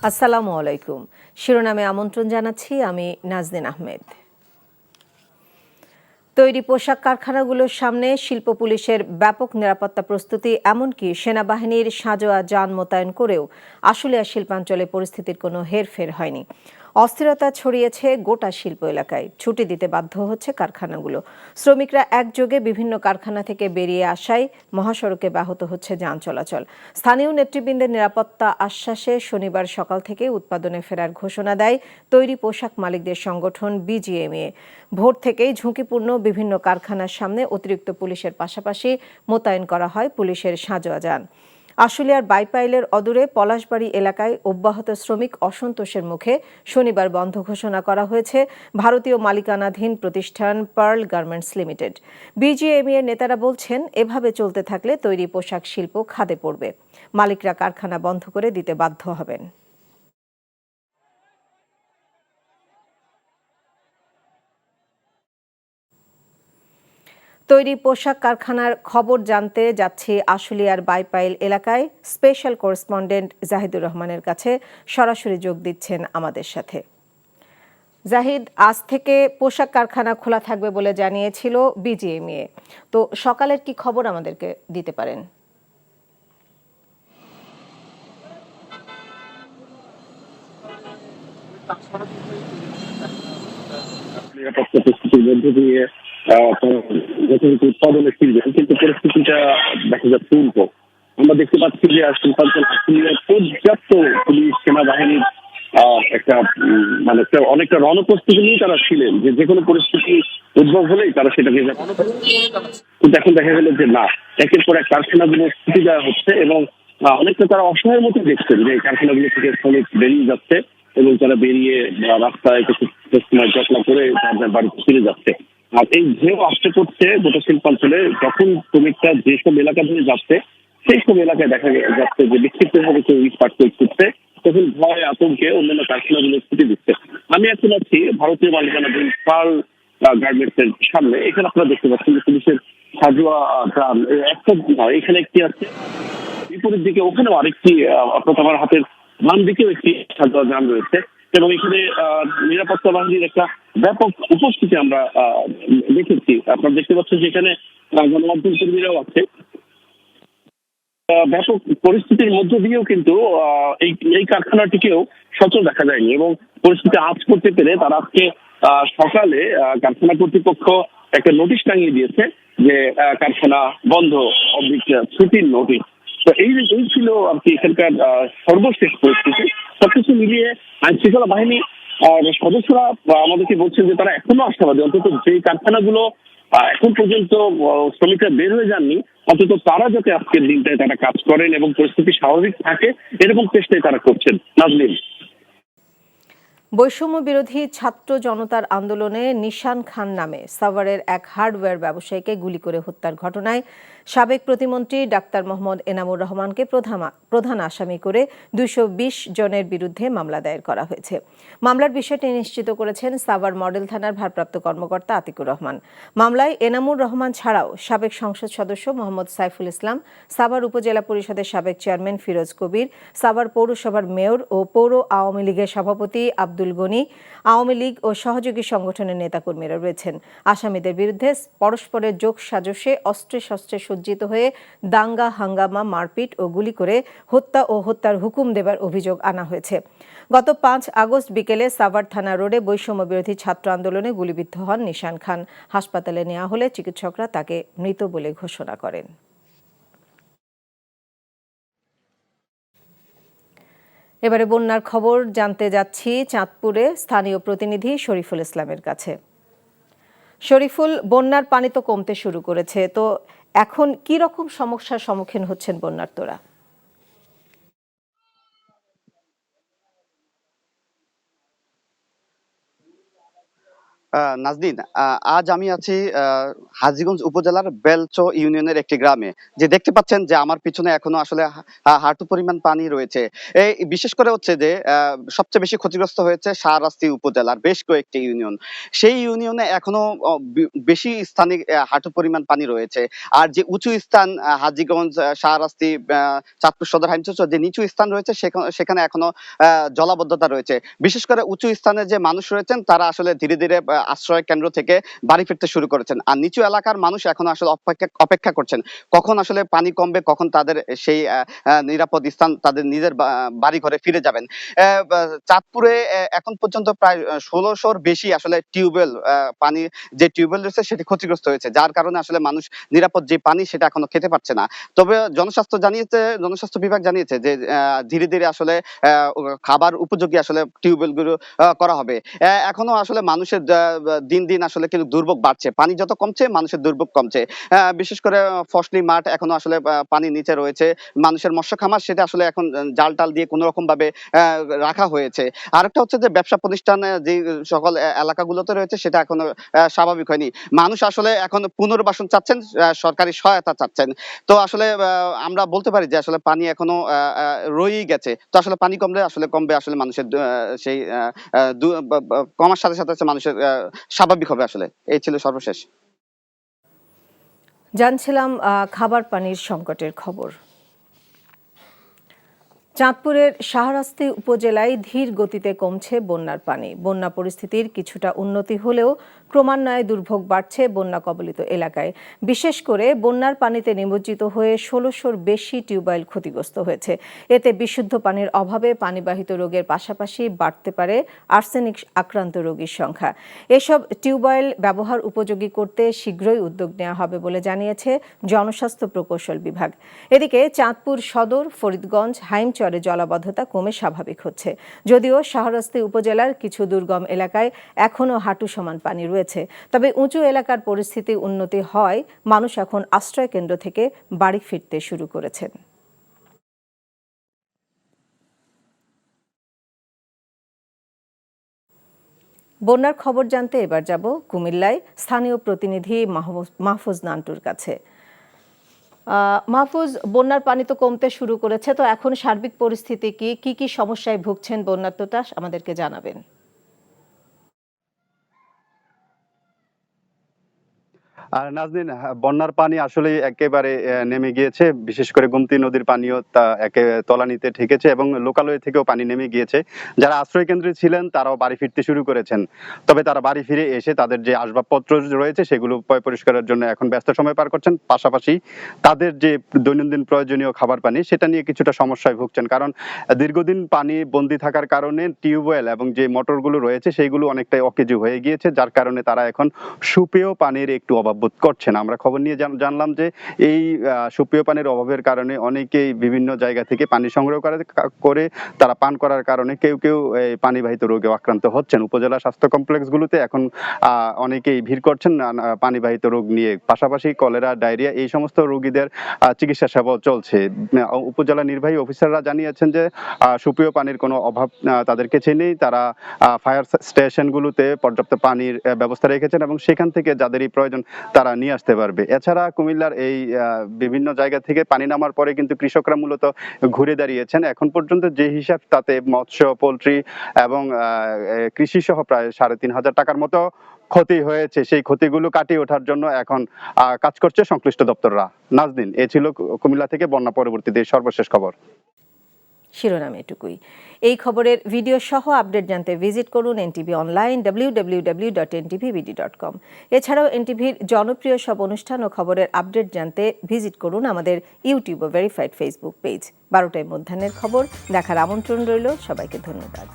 আসসালামু আলাইকুম। শিরোনামে আমন্ত্রণ জানাচ্ছি আমি নাজনীন আহমেদ। তৈরি পোশাক কারখানাগুলোর সামনে শিল্প পুলিশের ব্যাপক নিরাপত্তা প্রস্তুতি, এমনকি সেনাবাহিনীর সাঁজোয়া যান মোতায়েন করেও আশুলিয়া শিল্পাঞ্চলে পরিস্থিতির কোনো হেরফের হয়নি। অস্থিরতা ছড়িয়েছে গোটা শিল্প এলাকায়, ছুটি দিতে বাধ্য হচ্ছে কারখানাগুলো। শ্রমিকরা একযোগে বিভিন্ন কারখানা থেকে বেরিয়ে আসায় মহাসড়কে ব্যাহত হচ্ছে যান চলাচল। স্থানীয় নেতৃবৃন্দের নিরাপত্তা আশ্বাসে শনিবার সকাল থেকে উৎপাদনে ফেরার ঘোষণা দেয় তৈরি পোশাক মালিকদের সংগঠন বিজিএমইএ। ভোর থেকেই ঝুঁকিপূর্ণ বিভিন্ন কারখানার সামনে অতিরিক্ত পুলিশের পাশাপাশি মোতায়েন করা হয় পুলিশের সাঁজোয়া যান। আশুলিয়ার বাইপাইলের অদূরে পলাশবাড়ি এলাকায় অব্যাহত শ্রমিক অসন্তোষের মুখে শনিবার বন্ধ ঘোষণা করা হয়েছে ভারতীয় মালিকানাধীন প্রতিষ্ঠান পার্ল গার্মেন্টস লিমিটেড। বিজিএমইএর নেতারা বলছেন, এভাবে চলতে থাকলে তৈরি পোশাক শিল্প খাদে পড়বে। মালিকরা কারখানা বন্ধ করে দিতে বাধ্য হবেন। তৈরি পোশাক কারখানার খবর জানতে যাচ্ছি আশুলিয়ার বাইপাইল এলাকায়। স্পেশাল করেসপন্ডেন্ট জাহিদুর রহমানের কাছে সরাসরি যোগ দিচ্ছেন আমাদের সাথে। জাহিদ, আজ থেকে পোশাক কারখানা খোলা থাকবে বলে জানিয়েছিল বিজিএমইএ। তো সকালের কি খবর আমাদেরকে দিতে পারেন? নিরাপত্তা পরিস্থিতির মধ্য দিয়ে যথাযথ উৎপাদনে ফিরবেন, কিন্তু পরিস্থিতিটা দেখা যাচ্ছে উল্টো। আমরা দেখতে পাচ্ছি যে শিল্পাঞ্চল আশুলিয়ায় পর্যাপ্ত পুলিশ সেনাবাহিনীর একটা অনেকটা রণপ্রস্তুতি নিয়ে তারা ছিলেন, যে কোনো পরিস্থিতি উদ্ভব হলেই তারা সেটাকে কিন্তু এখন দেখা গেল যে না, একের পর এক কারখানাগুলো ছুটি দেওয়া হচ্ছে এবং অনেকটা তারা অসহায়ের মতো দেখছেন যে কারখানাগুলো থেকে শ্রমিক বেরিয়ে যাচ্ছে এবং তারা বেরিয়ে রাস্তায় কিছু সময় যত্ন করে তাদের বাড়িতে ফিরে যাচ্ছে। আর এই ঢেউ আসতে করছে গোটা শিল্পাঞ্চলে, যখন শ্রমিকরা যেসব এলাকা ধরে যাচ্ছে সেই সব এলাকায় দেখা যাচ্ছে যে বিক্ষিপ্তভাবে কেউ ইটপাট করছে, তখন ভয় আতঙ্কে অন্যান্য কারখানাগুলো ছুটি দিচ্ছে। আমি এখন আছি ভারতীয় মালিকানাধীন পার্ল গার্মেন্টস এর সামনে। এখানে আপনারা দেখতে পাচ্ছেন যে পুলিশের সাজোয়া গ্রাম একটা নয়, এখানে একটি আছে, বিপরীত দিকে ওখানেও আরেকটি, অর্থাৎ আমার হাতের বাম দিকেও একটি সাজোয়া গ্রাম রয়েছে এবং এখানে নিরাপত্তা বাহিনীর একটা ব্যাপক উপস্থিতি আমরা দেখেছি। আপনারা দেখতে পাচ্ছেন যে এখানে গণমাধ্যম কর্মীরাও আছে। ব্যাপক পরিস্থিতির মধ্য দিয়েও কিন্তু এই এই কারখানাটিকেও সচল দেখা যায়নি এবং পরিস্থিতি আঁচ করতে পেরে তারা আজকে সকালে কারখানা কর্তৃপক্ষ একটা নোটিশ টাঙিয়ে দিয়েছে যে কারখানা বন্ধ, ছুটির নোটিশ। তো এই ছিল আর কি এখানকার সর্বশেষ পরিস্থিতি। সবকিছু মিলিয়ে আইন শৃঙ্খলা বাহিনী সদস্যরা আমাদেরকে বলছেন যে তারা এখনো আশাবাদী, অন্তত যে কারখানাগুলো এখন পর্যন্ত শ্রমিকরা বের হয়ে যাননি, অন্তত তারা যাতে আজকের দিনটায় তারা কাজ করেন এবং পরিস্থিতি স্বাভাবিক থাকে, এরকম চেষ্টাই তারা করছেন। নাজনীন। বৈষম্য বিরোধী ছাত্র জনতার আন্দোলনে নিশান খান নামে সাভারের এক হার্ডওয়্যার ব্যবসায়ীকে গুলি করে হত্যার ঘটনায় সাবেক প্রতিমন্ত্রী ডাক্তার মোহাম্মদ এনামুর রহমানকে প্রধান আসামি করে ২২০ জনের বিরুদ্ধে মামলা দায়ের করা হয়েছে। মামলার বিষয়টি নিশ্চিত করেছেন সাভার মডেল থানার ভারপ্রাপ্ত কর্মকর্তা আতিকুর রহমান। মামলায় এনামুর রহমান ছাড়াও সাবেক সংসদ সদস্য মোহাম্মদ সাইফুল ইসলাম, সাভার উপজেলা পরিষদের সাবেক চেয়ারম্যান ফিরোজ কবির, সাভার পৌরসভার মেয়র ও পৌর আওয়ামী লীগের সভাপতি আব্দুল গনি, আওয়ামী লীগ ও সহযোগী সংগঠনের নেতাকর্মীরা রয়েছেন। আসামিদের বিরুদ্ধে পরস্পরের যোগ সাজসে অস্ত্রে শস্ত্রে সজ্জিত হয়ে দাঙ্গা হাঙ্গামা, মারপিট ও গুলি করে হত্যা ও হত্যার হুকুম দেবার অভিযোগ আনা হয়েছে। গত ৫ আগস্ট বিকেলে সাভার থানা রোডে বৈষম্য বিরোধী ছাত্র আন্দোলনে গুলিবিদ্ধ হন নিশান খান। হাসপাতালে নেওয়া হলে চিকিৎসকরা তাকে মৃত বলে ঘোষণা করেন। এবারে বন্যার খবর জানতে যাচ্ছি চাঁদপুরে স্থানীয় প্রতিনিধি শরীফুল ইসলামের কাছে। শরীফুল, বন্যার পানি তো কমতে শুরু করেছে, তো এখন কি রকম সমস্যার সম্মুখীন হচ্ছেন বন্যার্তরা? নাজনীন, আজ আমি আছি হাজীগঞ্জ উপজেলার বেলচো ইউনিয়নের একটি গ্রামে। যে দেখতে পাচ্ছেন যে আমার পিছনে এখনো আসলে হাঁটু পরিমাণ পানি রয়েছে। এই বিশেষ করে হচ্ছে যে সবচেয়ে বেশি ক্ষতিগ্রস্ত হয়েছে শাহরাস্তি উপজেলার বেশ কয়েকটি ইউনিয়ন। সেই ইউনিয়নে এখনো বেশি স্থানে হাঁটু পরিমাণ পানি রয়েছে। আর যে উঁচু স্থান হাজীগঞ্জ, শাহরাস্তি, চাঁদপুর সদর হাইমচর, যে নিচু স্থান রয়েছে সেখানে এখনো জলাবদ্ধতা রয়েছে। বিশেষ করে উঁচু স্থানে যে মানুষ রয়েছেন তারা আসলে ধীরে ধীরে আশ্রয় কেন্দ্র থেকে বাড়ি ফিরতে শুরু করেছেন। আর নিচু এলাকার মানুষ এখন আসলে অপেক্ষা করছেন কখন আসলে পানি কমবে, কখন তাদের সেই নিরাপদ স্থান, তাদের নিজের বাড়ি ঘরে ফিরে যাবেন। চাঁদপুরে এখন পর্যন্ত প্রায় ১৬০০-র বেশি আসলে টিউবওয়েল, পানি যে টিউবওয়েল রয়েছে সেটি ক্ষতিগ্রস্ত হয়েছে, যার কারণে আসলে মানুষ নিরাপদ যে পানি সেটা এখনো খেতে পারছে না। তবে জনস্বাস্থ্য বিভাগ জানিয়েছে যে ধীরে ধীরে আসলে খাবার উপযোগী আসলে টিউবওয়েল গুলো করা হবে। এখনো আসলে মানুষের দিন দিন আসলে কিন্তু দুর্ভোগ বাড়ছে, পানি যত কমছে মানুষের দুর্ভোগ কমছে। বিশেষ করে ফসলি মাঠ এখনো আসলে পানির নিচে রয়েছে। মানুষের মৎস্য খামার সেটা আসলে এখন জাল টাল দিয়ে কোনো রকম ভাবে রাখা হয়েছে। আরেকটা হচ্ছে যে ব্যবসা প্রতিষ্ঠান যে সকল এলাকাগুলোতে রয়েছে সেটা এখনো স্বাভাবিক হয়নি। মানুষ আসলে এখন পুনর্বাসন চাচ্ছেন, সরকারি সহায়তা চাচ্ছেন। তো আসলে আমরা বলতে পারি যে আসলে পানি এখনো রয়েই গেছে। তো আসলে পানি কমলে আসলে কমবে আসলে মানুষের সেই কমার সাথে সাথে মানুষের স্বাভাবিক হবে আসলে। এই ছিল সর্বশেষ। জানছিলাম খাবার পানির সংকটের খবর। চাঁদপুরের শাহরাস্তি উপজেলায় ধীর গতিতে কমছে বন্যার পানি। বন্যা পরিস্থিতির কিছুটা উন্নতি হলেও ক্রমান্বয়ে দুর্ভোগ বাড়ছে বন্যা কবলিত এলাকায়। বিশেষ করে বন্যার পানিতে নিমজ্জিত হয়ে ১৬০০-র বেশি টিউবওয়েল ক্ষতিগ্রস্ত হয়েছে। এতে বিশুদ্ধ পানির অভাবে পানিবাহিত রোগের পাশাপাশি বাড়তে পারে আর্সেনিক আক্রান্ত রোগীর সংখ্যা। এসব টিউবওয়েল ব্যবহার উপযোগী করতে শীঘ্রই উদ্যোগ নেওয়া হবে বলে জানিয়েছে জনস্বাস্থ্য প্রকৌশল বিভাগ। এদিকে চাঁদপুর সদর, ফরিদগঞ্জ, হাইমচর জলাবদ্ধতা কমে স্বাভাবিক হচ্ছে, যদিও শাহরাস্তি উপজেলার কিছু দুর্গম এলাকায় এখনও হাঁটু সমান পানি রয়েছে। তবে উঁচু এলাকার পরিস্থিতি উন্নতি হয়, মানুষ এখন আশ্রয় কেন্দ্র থেকে বাড়ি ফিরতে শুরু করেছেন। বন্যার খবর জানতে এবার যাব কুমিল্লায়, স্থানীয় প্রতিনিধি মাহফুজ নান্টুর কাছে। মাহফুজ, বন্যার পানি তো কমতে শুরু করেছে, তো এখন সার্বিক পরিস্থিতি কি কি সমস্যায় ভুগছেন বন্যার্তরা আমাদেরকে জানাবেন। আর নাজনীন, বন্যার পানি আসলে একেবারে নেমে গিয়েছে। বিশেষ করে গোমতী নদীর পানিও তা একে তলানিতে ঠেকেছে এবং লোকালয় থেকেও পানি নেমে গিয়েছে। যারা আশ্রয় কেন্দ্রে ছিলেন তারাও বাড়ি ফিরতে শুরু করেছেন। তবে তারা বাড়ি ফিরে এসে তাদের যে আসবাবপত্র রয়েছে সেগুলো পরিষ্কারের জন্য এখন ব্যস্ত সময় পার করছেন। পাশাপাশি তাদের যে দৈনন্দিন প্রয়োজনীয় খাবার পানি সেটা নিয়ে কিছুটা সমস্যায় ভুগছেন, কারণ দীর্ঘদিন পানি বন্দি থাকার কারণে টিউবওয়েল এবং যে মোটরগুলো রয়েছে সেইগুলো অনেকটাই অকেজো হয়ে গিয়েছে, যার কারণে তারা এখন সুপেয় পানির একটু অভাব বোধ করছেন। আমরা খবর নিয়ে জানলাম যে এই সুপেয় পানির অভাবের কারণে অনেকেই বিভিন্ন জায়গা থেকে পানি সংগ্রহ করে তারা পান করার কারণে কেউ এই পানিবাহিত রোগে আক্রান্ত হচ্ছেন। উপজেলা স্বাস্থ্য কমপ্লেক্সগুলোতে এখন অনেকেই ভিড় করছেন পানিবাহিত রোগ নিয়ে। পাশাপাশি কলেরা, ডায়রিয়া এই সমস্ত রোগীদের চিকিৎসা সেবাও চলছে। উপজেলা নির্বাহী অফিসাররা জানিয়েছেন যে সুপেয় পানির কোনো অভাব তাদের কাছে নেই। তারা ফায়ার স্টেশনগুলোতে পর্যাপ্ত পানির ব্যবস্থা রেখেছেন এবং সেখান থেকে যাদেরই প্রয়োজন তারা নিয়ে আসতে পারবে। এছাড়া কুমিল্লার এই বিভিন্ন জায়গা থেকে পানি নামার পরে কিন্তু কৃষকরা মূলত ঘুরে দাঁড়িয়েছেন। এখন পর্যন্ত যে হিসাব, তাতে মৎস্য, পোল্ট্রি এবং কৃষি সহ প্রায় ৩,৫০০ টাকার মতো ক্ষতি হয়েছে। সেই ক্ষতিগুলো কাটিয়ে ওঠার জন্য এখন কাজ করছে সংশ্লিষ্ট দপ্তররা। নাজনীন, এ ছিল কুমিল্লা থেকে বন্যা পরবর্তীতে সর্বশেষ খবর। শিরোনাম এটুকুই। এই খবরের ভিডিও সহ আপডেট জানতে ভিজিট করুন এনটিভি অনলাইন www.ntvbd.com। এছাড়াও এনটিভির জনপ্রিয় সব অনুষ্ঠান ও খবরের আপডেট জানতে ভিজিট করুন আমাদের ইউটিউব ও ভেরিফাইড ফেসবুক পেজ। ১২টায় মধ্যাহ্নের খবর দেখার আমন্ত্রণ রইল। সবাইকে ধন্যবাদ।